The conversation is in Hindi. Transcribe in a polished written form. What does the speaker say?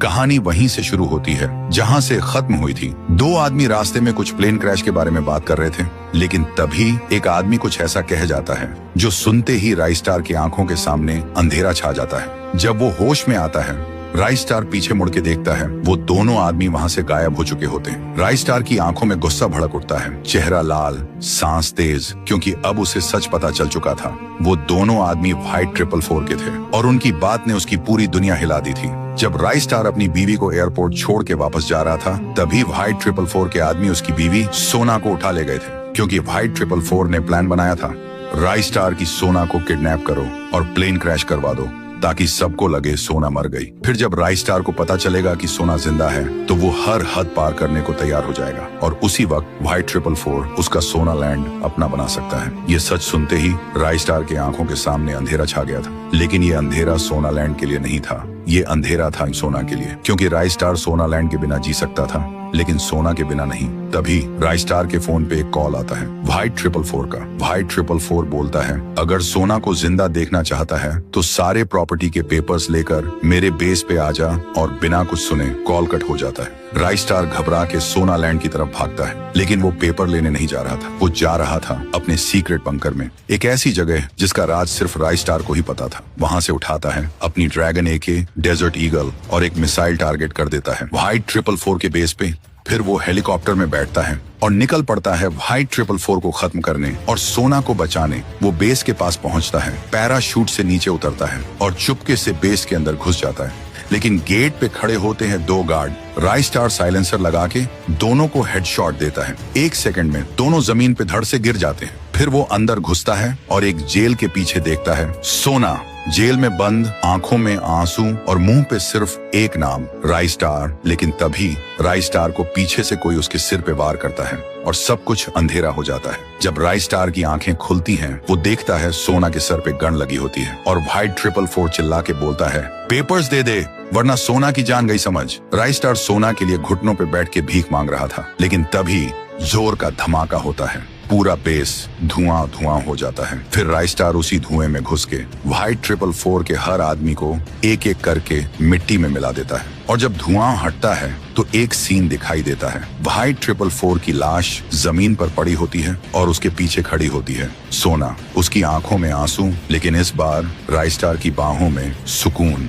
कहानी वहीं से शुरू होती है जहां से खत्म हुई थी। दो आदमी रास्ते में कुछ प्लेन क्रैश के बारे में बात कर रहे थे, लेकिन तभी एक आदमी कुछ ऐसा कह जाता है जो सुनते ही राइस्टार की आंखों के सामने अंधेरा छा जाता है। जब वो होश में आता है, राइस्टार पीछे मुड़ के देखता है, वो दोनों आदमी वहां से गायब हो चुके होते हैं। राइस्टार की आंखों में गुस्सा भड़क उठता है, चेहरा लाल, सांस तेज, क्योंकि अब उसे सच पता चल चुका था। वो दोनों आदमी व्हाइट 444 के थे और उनकी बात ने उसकी पूरी दुनिया हिला दी थी। जब राइस्टार अपनी बीवी को एयरपोर्ट छोड़ के वापस जा रहा था, तभी व्हाइट 444 के आदमी उसकी बीवी सोना को उठा ले गए थे, क्योंकि व्हाइट 444 ने प्लान बनाया था, राइस्टार की सोना को किडनैप करो और प्लेन क्रैश करवा दो ताकि सबको लगे सोना मर गई। फिर जब राइस्टार को पता चलेगा कि सोना जिंदा है, तो वो हर हद पार करने को तैयार हो जाएगा और उसी वक्त व्हाइट 444 उसका सोना लैंड अपना बना सकता है। ये सच सुनते ही राइस्टार की आंखों के सामने अंधेरा छा गया था, लेकिन ये अंधेरा सोना लैंड के लिए नहीं था, ये अंधेरा था सोना के लिए, क्योंकि राइस्टार सोना लैंड के बिना जी सकता था, लेकिन सोना के बिना नहीं। तभी राइस्टार के फोन पे एक कॉल आता है व्हाइट 444 का। व्हाइट 444 बोलता है, अगर सोना को जिंदा देखना चाहता है तो सारे प्रॉपर्टी के पेपर्स लेकर मेरे बेस पे आ जा, और बिना कुछ सुने कॉल कट हो जाता है। राइस्टार घबरा के सोना लैंड की तरफ भागता है, लेकिन वो पेपर लेने नहीं जा रहा था, वो जा रहा था अपने सीक्रेट बंकर में, एक ऐसी जगह जिसका राज सिर्फ राइस्टार को ही पता था। वहाँ से उठाता है अपनी ड्रैगन AK, डेजर्ट ईगल और एक मिसाइल टारगेट कर देता है व्हाइट 444 के बेस पे। फिर वो हेलीकॉप्टर में बैठता है और निकल पड़ता है व्हाइट 444 को खत्म करने और सोना को बचाने। वो बेस के पास पहुंचता है, पैराशूट से नीचे उतरता है और चुपके से बेस के अंदर घुस जाता है, लेकिन गेट पे खड़े होते हैं दो गार्ड। राइस्टार साइलेंसर लगा के दोनों को हेडशॉट देता है। 1 सेकंड में दोनों जमीन पे धड़ से गिर जाते हैं। फिर वो अंदर घुसता है और एक जेल के पीछे देखता है सोना, जेल में बंद, आंखों में आंसू और मुंह पे सिर्फ एक नाम, राइस्टार। लेकिन तभी राइस्टार को पीछे से कोई उसके सिर पे वार करता है और सब कुछ अंधेरा हो जाता है। जब राइस्टार की आंखें खुलती हैं, वो देखता है सोना के सर पे गन लगी होती है और व्हाइट 444 चिल्ला के बोलता है, पेपर्स दे दे वरना सोना की जान गई समझ। राइस्टार सोना के लिए घुटनों पे बैठ के भीख मांग रहा था, लेकिन तभी जोर का धमाका होता है, पूरा बेस धुआं धुआं हो जाता है। फिर राइस्टार उसी धुएं में घुस के व्हाइट 444 के हर आदमी को एक एक करके मिट्टी में मिला देता है। और जब धुआं हटता है तो एक सीन दिखाई देता है, व्हाइट 444 की लाश जमीन पर पड़ी होती है और उसके पीछे खड़ी होती है सोना, उसकी आंखों में आंसू, लेकिन इस बार राइस्टार की बाहों में सुकून।